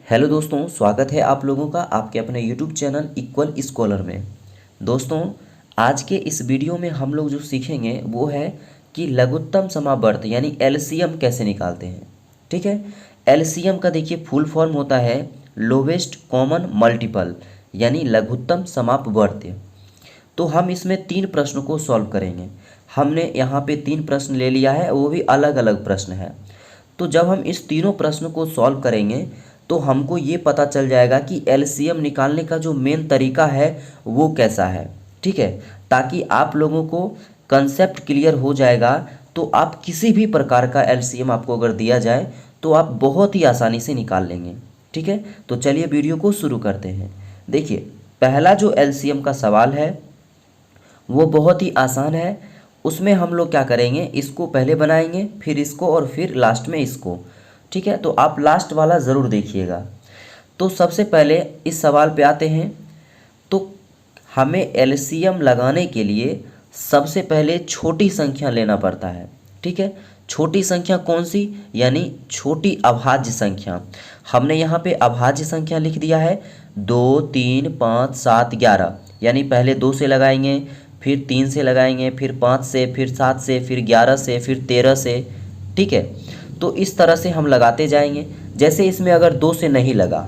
Hello दोस्तों, स्वागत है आप लोगों का आपके अपने यूट्यूब चैनल इक्वल स्कॉलर में। दोस्तों, आज के इस वीडियो में हम लोग जो सीखेंगे वो है कि लघुत्तम समावर्त यानी एलसीएम कैसे निकालते हैं। ठीक है, एलसीएम का देखिए फुल फॉर्म होता है लोवेस्ट कॉमन मल्टीपल यानी लघुत्तम समापवर्त्य। तो हम इसमें 3 प्रश्नों को सॉल्व करेंगे। हमने यहाँ पे 3 प्रश्न ले लिया है, वो भी अलग अलग प्रश्न है। तो जब हम इस तीनों प्रश्नों को सॉल्व करेंगे तो हमको ये पता चल जाएगा कि एलसीएम निकालने का जो मेन तरीका है वो कैसा है। ठीक है, ताकि आप लोगों को कंसेप्ट क्लियर हो जाएगा। तो आप किसी भी प्रकार का एलसीएम आपको अगर दिया जाए तो आप बहुत ही आसानी से निकाल लेंगे। ठीक है, तो चलिए वीडियो को शुरू करते हैं। देखिए, पहला जो एलसीएम का सवाल है वो बहुत ही आसान है। उसमें हम लोग क्या करेंगे, इसको पहले बनाएंगे, फिर इसको और फिर लास्ट में इसको। ठीक है, तो आप लास्ट वाला ज़रूर देखिएगा। तो सबसे पहले इस सवाल पे आते हैं। तो हमें एलसीएम लगाने के लिए सबसे पहले छोटी संख्या लेना पड़ता है। ठीक है, छोटी संख्या कौन सी, यानी छोटी अभाज्य संख्या। हमने यहाँ पे अभाज्य संख्या लिख दिया है 2, 3, 5, 7, 11। यानी पहले 2 से लगाएंगे, फिर 3 से लगाएंगे, फिर 5 से, फिर 7 से, फिर 11 से, फिर 13 से। ठीक है, तो इस तरह से हम लगाते जाएंगे। जैसे इसमें अगर 2 से नहीं लगा,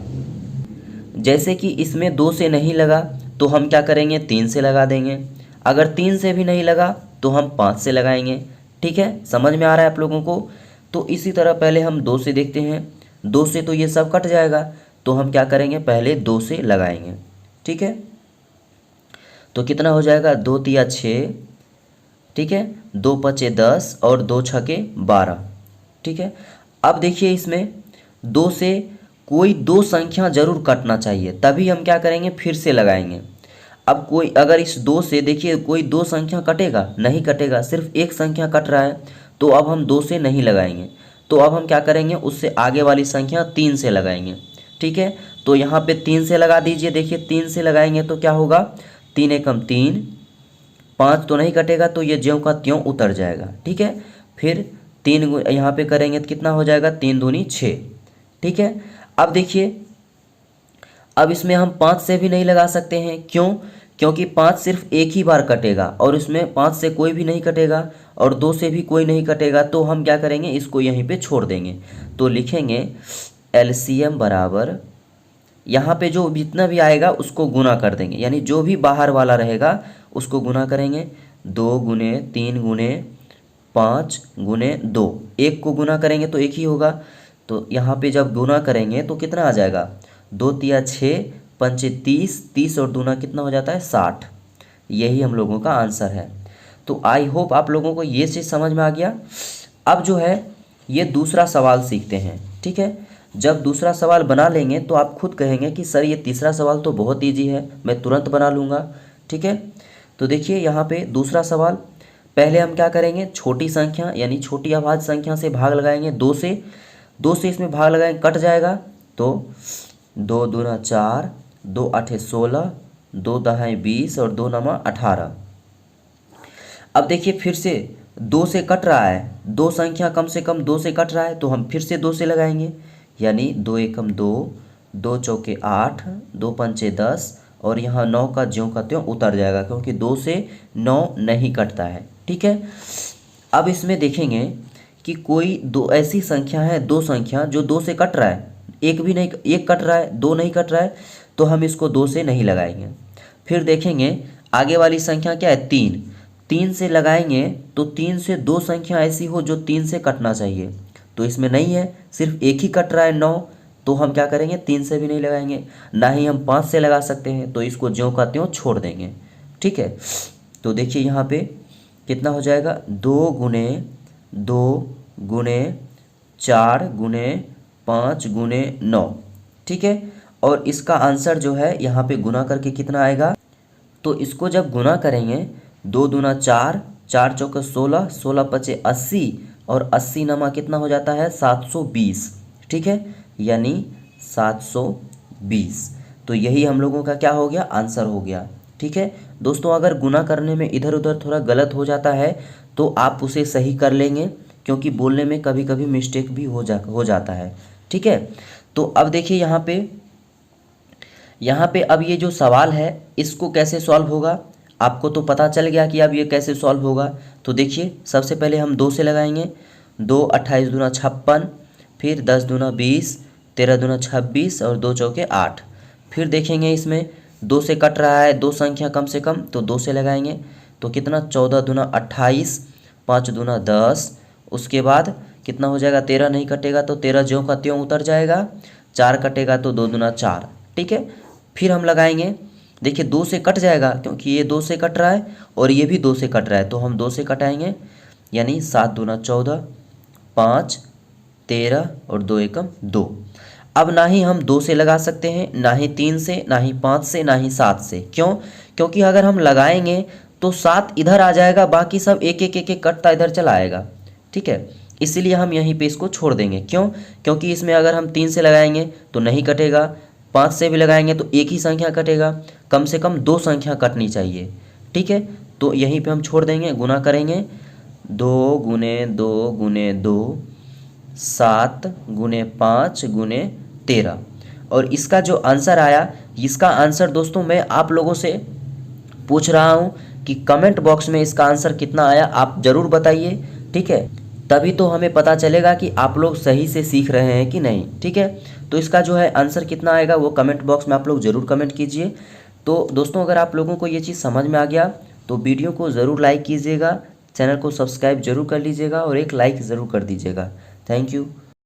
जैसे कि इसमें 2 से नहीं लगा तो हम क्या करेंगे, 3 से लगा देंगे। अगर 3 से भी नहीं लगा तो हम 5 से लगाएंगे। ठीक है, समझ में आ रहा है आप लोगों को। तो इसी तरह पहले हम 2 से देखते हैं। 2 से तो ये सब कट जाएगा, तो हम क्या करेंगे, पहले 2 से लगाएंगे। ठीक है, तो कितना हो जाएगा, 2 तिया 6। ठीक है, 2 पचे 10 और 2 छके 12। ठीक है, अब देखिए इसमें 2 से कोई 2 संख्या जरूर कटना चाहिए, तभी हम क्या करेंगे, फिर से लगाएंगे। अब कोई अगर इस 2 से देखिए कोई 2 संख्या कटेगा, नहीं कटेगा, सिर्फ एक संख्या कट रहा है, तो अब हम 2 से नहीं लगाएंगे। तो अब हम क्या करेंगे, उससे आगे वाली संख्या 3 से लगाएंगे। ठीक है, तो यहाँ पे 3 से लगा दीजिए। देखिए 3 से लगाएंगे तो क्या होगा, 3 एकम 3, 5 तो नहीं कटेगा, तो ये ज्यों का त्यों उतर जाएगा। ठीक है, फिर 3 यहाँ पे करेंगे तो कितना हो जाएगा, 3 दूनी 6। ठीक है, अब देखिए, अब इसमें हम 5 से भी नहीं लगा सकते हैं। क्यों, क्योंकि 5 सिर्फ एक ही बार कटेगा और इसमें 5 से कोई भी नहीं कटेगा और 2 से भी कोई नहीं कटेगा। तो हम क्या करेंगे, इसको यहीं पे छोड़ देंगे। तो लिखेंगे एलसीएम बराबर, यहाँ पे जो जितना भी आएगा उसको गुना कर देंगे, यानी जो भी बाहर वाला रहेगा उसको गुना करेंगे। 2 गुने 3 गुने 5 गुने 2, एक को गुना करेंगे तो एक ही होगा। तो यहाँ पे जब गुना करेंगे तो कितना आ जाएगा, 2 तिया 6, पंचे 30, 30 और दूना कितना हो जाता है, 60। यही हम लोगों का आंसर है। तो आई होप आप लोगों को ये चीज़ समझ में आ गया। अब जो है ये दूसरा सवाल सीखते हैं। ठीक है, जब दूसरा सवाल बना लेंगे तो आप खुद कहेंगे कि सर ये तीसरा सवाल तो बहुत ईजी है, मैं तुरंत बना लूँगा। ठीक है, तो देखिए यहाँ पे दूसरा सवाल, पहले हम क्या करेंगे, छोटी संख्या यानी छोटी अभाज्य संख्या से भाग लगाएंगे। 2 से, 2 से इसमें भाग लगाएंगे, कट जाएगा। तो 2 दूना 4, 2 आठे 16, 2 दहाई 20 और 2 नमा 18। अब देखिए फिर से 2 से कट रहा है, 2 संख्या कम से कम 2 से कट रहा है, तो हम फिर से 2 से लगाएंगे। यानी 2 एकम 2, 2 चौके 8, 2 पंचे 10 और यहाँ 9 का ज्यों का त्यों उतर जाएगा, क्योंकि 2 से 9 नहीं कटता है। ठीक है, अब इसमें देखेंगे कि कोई दो ऐसी संख्या है, 2 संख्या जो 2 से कट रहा है, एक भी नहीं, एक कट रहा है, 2 नहीं कट रहा है, तो हम इसको 2 से नहीं लगाएंगे। फिर देखेंगे आगे वाली संख्या क्या है, 3। 3 से लगाएंगे तो 3 से 2 संख्या ऐसी हो जो 3 से कटना चाहिए, तो इसमें नहीं है, सिर्फ एक ही कट रहा है 9। तो हम क्या करेंगे, 3 से भी नहीं लगाएंगे। ना ही हम 5 से लगा सकते हैं, तो इसको ज्यों का त्यों छोड़ देंगे। ठीक है, तो देखिए यहाँ पे कितना हो जाएगा, 2 गुने 2 गुने 4 गुने 5 गुने 9। ठीक है, और इसका आंसर जो है यहाँ पे गुना करके कितना आएगा, तो इसको जब गुना करेंगे, 2 दूना 4, 4 चौके 16, 16 पचे 80 और 80 नमा कितना हो जाता है, 720। ठीक है, यानी 720। तो यही हम लोगों का क्या हो गया, आंसर हो गया। ठीक है दोस्तों, अगर गुना करने में इधर उधर थोड़ा गलत हो जाता है तो आप उसे सही कर लेंगे, क्योंकि बोलने में कभी कभी मिस्टेक भी हो जाता है। ठीक है, तो अब देखिए यहाँ पे अब ये जो सवाल है इसको कैसे सॉल्व होगा, आपको तो पता चल गया कि अब ये कैसे सॉल्व होगा। तो देखिए सबसे पहले हम 2 से लगाएंगे, 2 28 दूना 56, फिर 10 दूना 20, 13 दूना 26 और 2 चौके 8। फिर देखेंगे इसमें 2 से कट रहा है 2 संख्या कम से कम, तो 2 से लगाएंगे तो कितना 14 दूना 28, 5 दूना 10, उसके बाद कितना हो जाएगा 13 नहीं कटेगा तो 13 ज्यों का त्यों उतर जाएगा, 4 कटेगा तो 2 दूना 4। ठीक है, फिर हम लगाएंगे, देखिए 2 से कट जाएगा क्योंकि ये 2 से कट रहा है और ये भी 2 से कट रहा है, तो हम 2 से कटाएंगे यानी 7 दूना 14, 5 13 और 2 एकम 2। अब ना ही हम 2 से लगा सकते हैं, ना ही 3 से, ना ही 5 से, ना ही 7 से। क्यों? क्योंकि अगर हम लगाएंगे तो 7 इधर आ जाएगा, बाकी सब एक एक एक एक कटता इधर चला आएगा। ठीक है, इसीलिए हम यहीं पे इसको छोड़ देंगे। क्यों? क्योंकि इसमें अगर हम 3 से लगाएंगे तो नहीं कटेगा, 5 से भी लगाएंगे तो एक ही संख्या कटेगा, कम से कम 2 संख्या कटनी चाहिए। ठीक है, तो यहीं पे हम छोड़ देंगे, गुना करेंगे 2 गुने 2 गुने 2, 7 गुने 5 गुने 13। और इसका जो आंसर आया, इसका आंसर दोस्तों मैं आप लोगों से पूछ रहा हूँ कि कमेंट बॉक्स में इसका आंसर कितना आया आप ज़रूर बताइए। ठीक है, तभी तो हमें पता चलेगा कि आप लोग सही से सीख रहे हैं कि नहीं। ठीक है, तो इसका जो है आंसर कितना आएगा वो कमेंट बॉक्स में आप लोग ज़रूर कमेंट कीजिए। तो दोस्तों अगर आप लोगों को ये चीज़ समझ में आ गया तो वीडियो को ज़रूर लाइक कीजिएगा, चैनल को सब्सक्राइब जरूर कर लीजिएगा और एक लाइक ज़रूर कर दीजिएगा। Thank you.